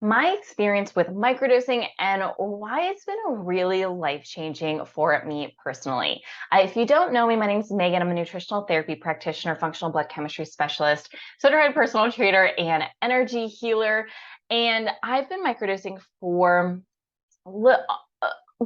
my experience with microdosing and why it's been really life-changing for me personally. If you don't know me, my name is Megan. I'm a nutritional therapy practitioner, functional blood chemistry specialist, certified personal trainer, and energy healer. And I've been microdosing for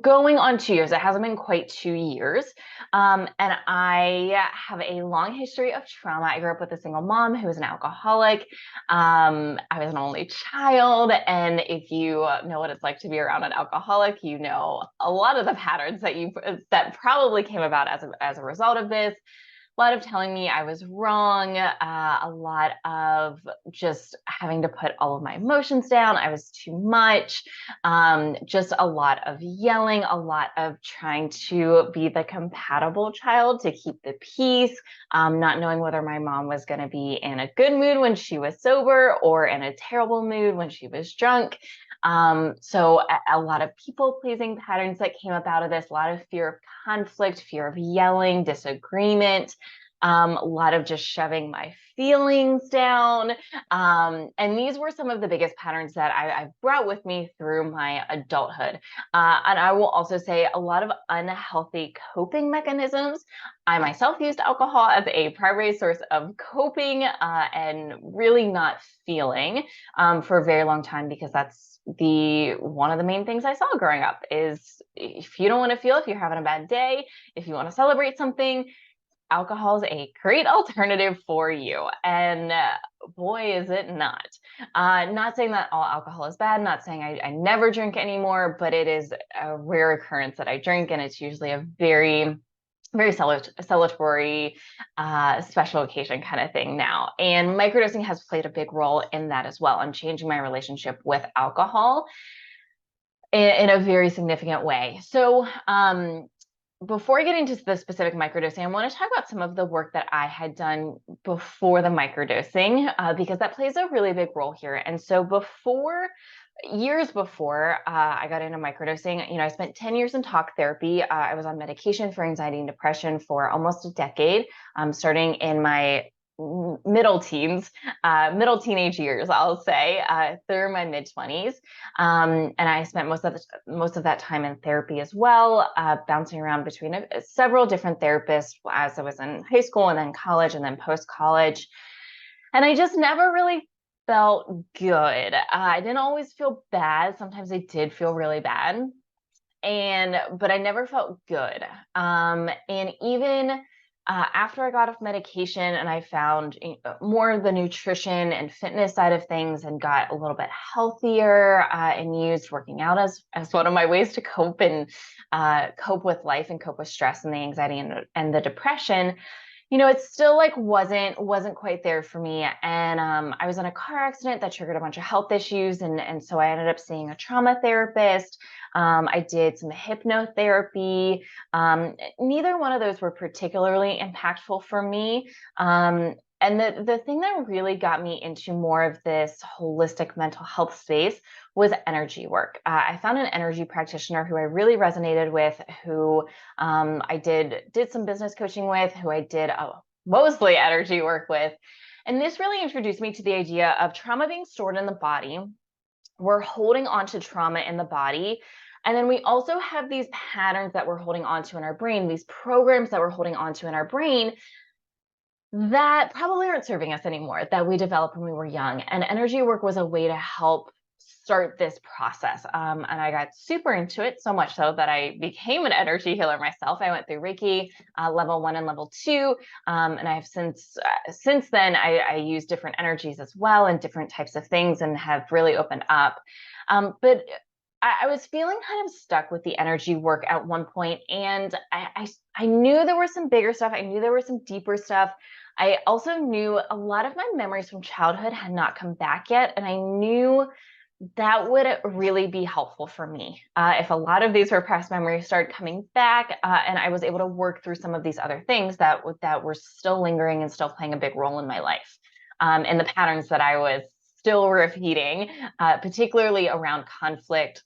going on 2 years. It hasn't been quite 2 years. And I have a long history of trauma. I grew up with a single mom who was an alcoholic. I was an only child. And if you know what it's like to be around an alcoholic, you know a lot of the patterns that probably came about as a result of this. A lot of telling me I was wrong, a lot of just having to put all of my emotions down. I was too much, just a lot of yelling, a lot of trying to be the compatible child to keep the peace, not knowing whether my mom was going to be in a good mood when she was sober or in a terrible mood when she was drunk. So a lot of people pleasing patterns that came up out of this, a lot of fear of conflict, fear of yelling, disagreement, a lot of just shoving my feelings down. And these were some of the biggest patterns that I've brought with me through my adulthood. And I will also say a lot of unhealthy coping mechanisms. I myself used alcohol as a primary source of coping and really not feeling for a very long time, because that's one of the main things I saw growing up is if you don't want to feel, if you're having a bad day, if you want to celebrate something, alcohol is a great alternative for you. And boy, is it not. Not saying that all alcohol is bad, not saying I never drink anymore, but it is a rare occurrence that I drink. And it's usually a very celebratory, special occasion kind of thing now. And microdosing has played a big role in that as well, and changing my relationship with alcohol in a very significant way. So before I get into the specific microdosing, I want to talk about some of the work that I had done before the microdosing, because that plays a really big role here. And so years before I got into microdosing, I spent 10 years in talk therapy. I was on medication for anxiety and depression for almost a decade, starting in my middle teenage years, I'll say, through my mid-20s. And I spent most of that time in therapy as well, bouncing around between several different therapists as I was in high school and then college and then post-college. And I just never really felt good. I didn't always feel bad. Sometimes I did feel really bad. But I never felt good. And even after I got off medication and I found more of the nutrition and fitness side of things and got a little bit healthier, and used working out as one of my ways to cope and cope with life and cope with stress and the anxiety and the depression, it still wasn't quite there for me. And I was in a car accident that triggered a bunch of health issues. And so I ended up seeing a trauma therapist. I did some hypnotherapy. Neither one of those were particularly impactful for me. And the thing that really got me into more of this holistic mental health space was energy work. I found an energy practitioner who I really resonated with, who I did some business coaching with, who I did mostly energy work with. And this really introduced me to the idea of trauma being stored in the body. We're holding on to trauma in the body. And then we also have these patterns that we're holding on to in our brain, these programs that we're holding on to in our brain that probably aren't serving us anymore, that we developed when we were young. And energy work was a way to help start this process. And I got super into it, so much so that I became an energy healer myself. I went through Reiki level 1 and level 2. And I've since then, I use different energies as well and different types of things and have really opened up. But I was feeling kind of stuck with the energy work at one point, and I knew there was some bigger stuff. I knew there was some deeper stuff. I also knew a lot of my memories from childhood had not come back yet, and I knew that would really be helpful for me if a lot of these repressed memories started coming back, and I was able to work through some of these other things that were still lingering and still playing a big role in my life, and the patterns that I was still repeating, particularly around conflict,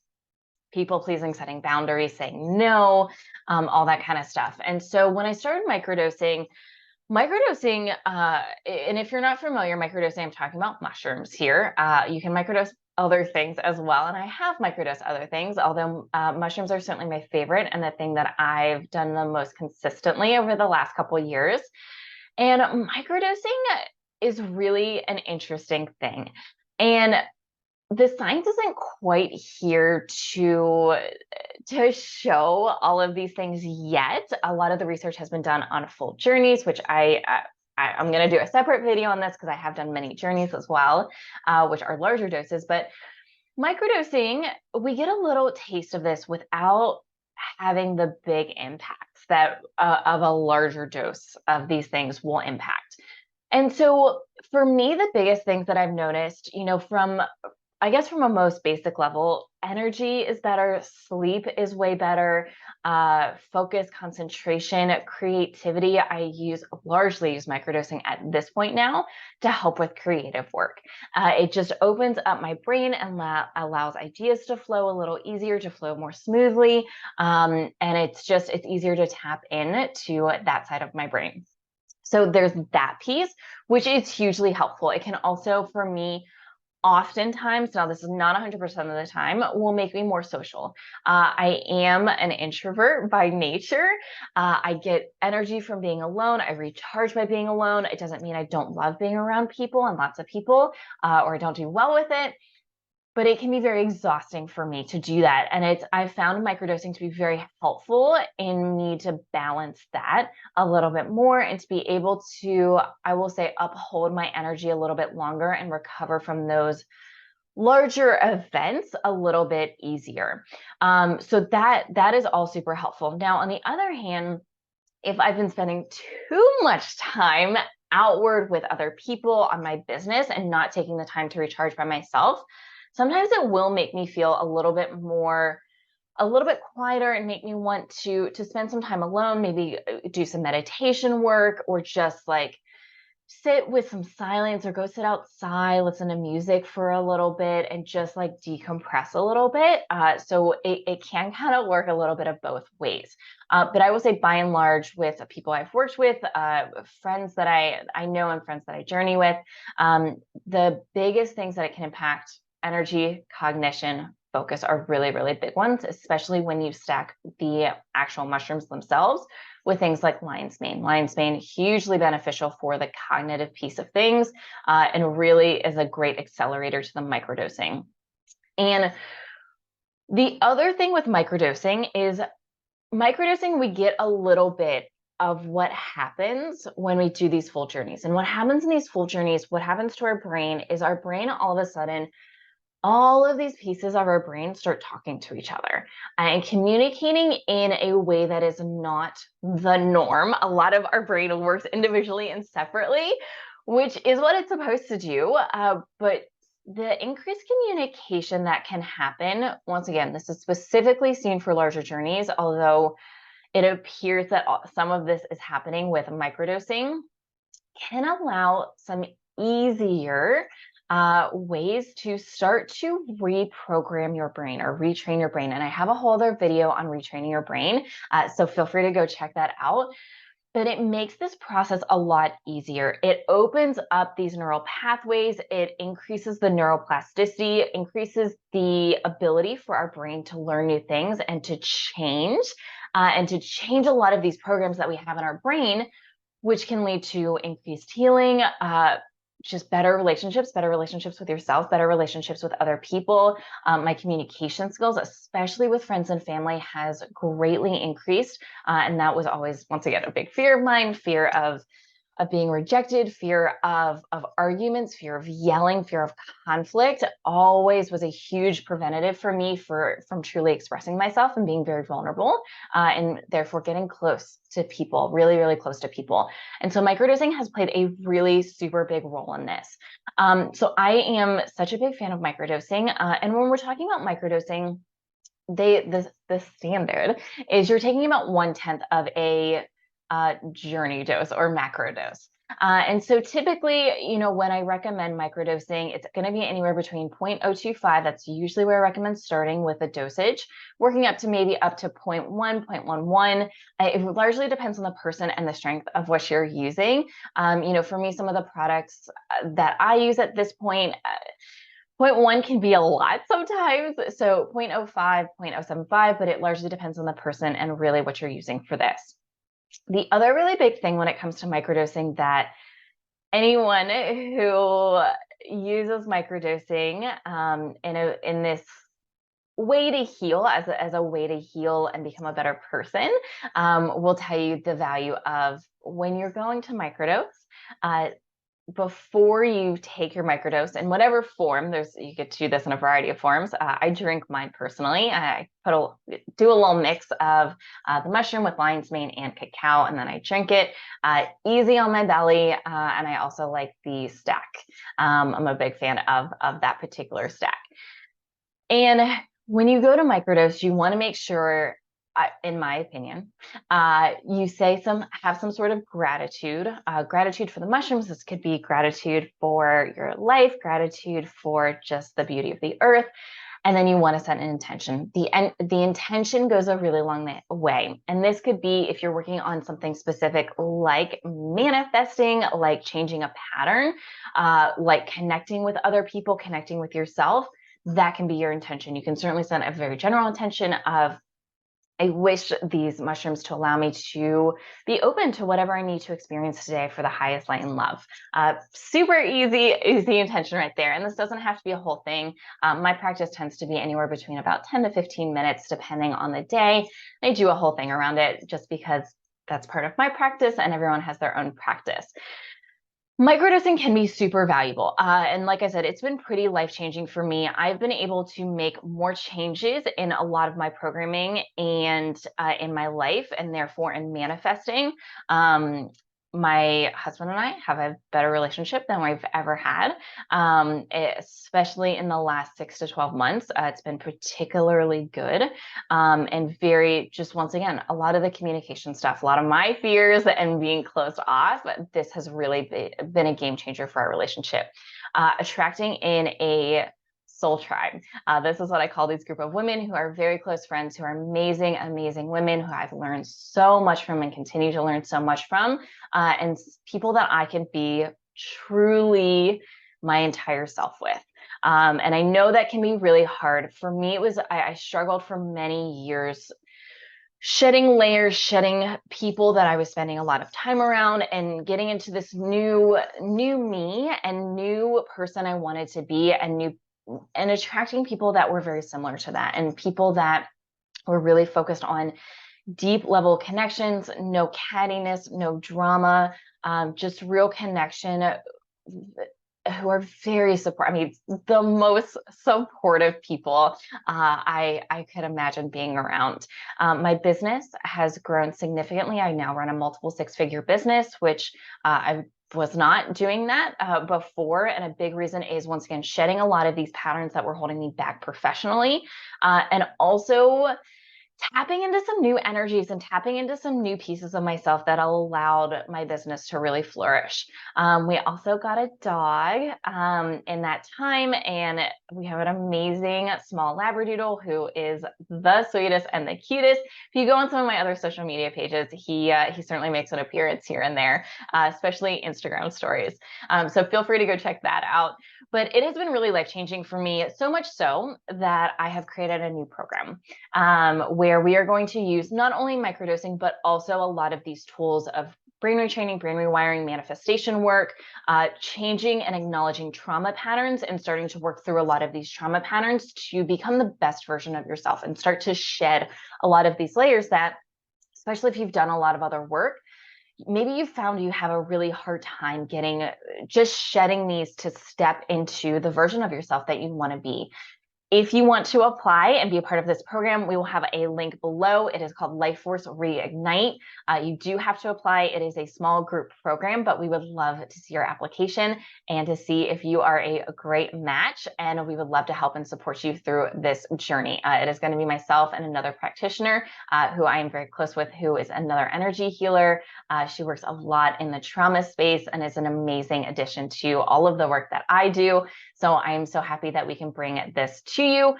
people pleasing, setting boundaries, saying no, all that kind of stuff. And so when I started microdosing, Microdosing, and if you're not familiar, microdosing, I'm talking about mushrooms here. You can microdose other things as well, and I have microdosed other things, although mushrooms are certainly my favorite and the thing that I've done the most consistently over the last couple of years. And microdosing is really an interesting thing. And the science isn't quite here to show all of these things yet. A lot of the research has been done on full journeys, which I'm going to do a separate video on this because I have done many journeys as well, which are larger doses. But microdosing, we get a little taste of this without having the big impacts that of a larger dose of these things will impact. And so for me, the biggest things that I've noticed, from I guess from a most basic level, energy is better, sleep is way better, focus, concentration, creativity. I largely use microdosing at this point now to help with creative work. It just opens up my brain and allows ideas to flow a little easier, to flow more smoothly. And it's easier to tap in to that side of my brain. So there's that piece, which is hugely helpful. It can also, for me, oftentimes, now this is not 100% of the time, will make me more social. I am an introvert by nature. I get energy from being alone. I recharge by being alone. It doesn't mean I don't love being around people and lots of people, or I don't do well with it. But it can be very exhausting for me to do that. And I found microdosing to be very helpful in me to balance that a little bit more and to be able to, I will say, uphold my energy a little bit longer and recover from those larger events a little bit easier. So that is all super helpful. Now, on the other hand, if I've been spending too much time outward with other people on my business and not taking the time to recharge by myself, sometimes it will make me feel a little bit quieter and make me want to spend some time alone, maybe do some meditation work or just like sit with some silence or go sit outside, listen to music for a little bit and just like decompress a little bit. So it can kind of work a little bit of both ways. But I will say by and large with people I've worked with, friends that I know and friends that I journey with, the biggest things that it can impact energy, cognition, focus are really, really big ones, especially when you stack the actual mushrooms themselves with things like lion's mane. Lion's mane, hugely beneficial for the cognitive piece of things, and really is a great accelerator to the microdosing. And the other thing with microdosing is we get a little bit of what happens when we do these full journeys. And what happens in these full journeys, what happens to our brain is our brain all of a sudden all of these pieces of our brain start talking to each other and communicating in a way that is not the norm. A lot of our brain works individually and separately, which is what it's supposed to do. But the increased communication that can happen, once again, this is specifically seen for larger journeys, although it appears that some of this is happening with microdosing, can allow some easier ways to start to reprogram your brain or retrain your brain. And I have a whole other video on retraining your brain. So feel free to go check that out. But it makes this process a lot easier. It opens up these neural pathways. It increases the neuroplasticity, increases the ability for our brain to learn new things and to change a lot of these programs that we have in our brain, which can lead to increased healing, just better relationships with yourself, better relationships with other people. My communication skills, especially with friends and family, has greatly increased. And that was always, once again, a big fear of mine, fear of being rejected, fear of arguments, fear of yelling, fear of conflict, always was a huge preventative for me from truly expressing myself and being very vulnerable, and therefore getting close to people, really, really close to people. And so microdosing has played a really super big role in this. So I am such a big fan of microdosing. And when we're talking about microdosing, the standard is you're taking about 1/10 of a journey dose or macro dose. And so typically, when I recommend microdosing, it's going to be anywhere between 0.025. That's usually where I recommend starting with a dosage, working up to maybe up to 0.1, 0.11. It largely depends on the person and the strength of what you're using. For me, some of the products that I use at this point, 0.1 can be a lot sometimes. So 0.05, 0.075, but it largely depends on the person and really what you're using for this. The other really big thing when it comes to microdosing that anyone who uses microdosing in this way to heal, as a way to heal and become a better person, will tell you the value of when you're going to microdose. Before you take your microdose in whatever form, you get to do this in a variety of forms. I drink mine personally. I do a little mix of the mushroom with lion's mane and cacao, and then I drink it easy on my belly. And I also like the stack. I'm a big fan of that particular stack. And when you go to microdose, you want to make sure, in my opinion, you have some sort of gratitude. Gratitude for the mushrooms. This could be gratitude for your life, gratitude for just the beauty of the earth. And then you want to set an intention. The intention goes a really long way. And this could be if you're working on something specific, like manifesting, like changing a pattern, like connecting with other people, connecting with yourself. That can be your intention. You can certainly set a very general intention of, I wish these mushrooms to allow me to be open to whatever I need to experience today for the highest light and love. Super easy intention right there. And this doesn't have to be a whole thing. My practice tends to be anywhere between about 10 to 15 minutes, depending on the day. I do a whole thing around it just because that's part of my practice and everyone has their own practice. Microdosing can be super valuable. And like I said, it's been pretty life-changing for me. I've been able to make more changes in a lot of my programming and in my life, and therefore in manifesting. My husband and I have a better relationship than we've ever had, especially in the last 6 to 12 months. It's been particularly good, and just once again, a lot of the communication stuff, a lot of my fears and being closed off. This has really been a game changer for our relationship. Attracting in a soul tribe. This is what I call these group of women who are very close friends, who are amazing, amazing women who I've learned so much from and continue to learn so much from, and people that I can be truly my entire self with. And I know that can be really hard. For me, I struggled for many years shedding layers, shedding people that I was spending a lot of time around, and getting into this new me and new person I wanted to be, and attracting people that were very similar to that, and people that were really focused on deep level connections, no cattiness, no drama, just real connection, who are very supportive. I mean, the most supportive people I could imagine being around. My business has grown significantly. I now run a multiple six-figure business, which I was not doing that before. And a big reason is, once again, shedding a lot of these patterns that were holding me back professionally, and also tapping into some new energies and tapping into some new pieces of myself that allowed my business to really flourish. We also got a dog in that time, and we have an amazing small Labradoodle who is the sweetest and the cutest. If you go on some of my other social media pages, he certainly makes an appearance here and there, especially Instagram stories. So feel free to go check that out. But it has been really life-changing for me, so much so that I have created a new program where we are going to use not only microdosing, but also a lot of these tools of brain retraining, brain rewiring, manifestation work, changing and acknowledging trauma patterns, and starting to work through a lot of these trauma patterns to become the best version of yourself and start to shed a lot of these layers that, especially if you've done a lot of other work, maybe you found you have a really hard time just shedding these to step into the version of yourself that you want to be. If you want to apply and be a part of this program, we will have a link below. It is called Life Force Reignite. You do have to apply. It is a small group program, but we would love to see your application and to see if you are a great match. And we would love to help and support you through this journey. It is going to be myself and another practitioner who I am very close with, who is another energy healer. She works a lot in the trauma space and is an amazing addition to all of the work that I do. So I'm so happy that we can bring this to you.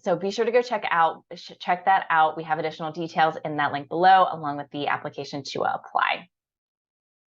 So be sure to go check that out. We have additional details in that link below, along with the application to apply.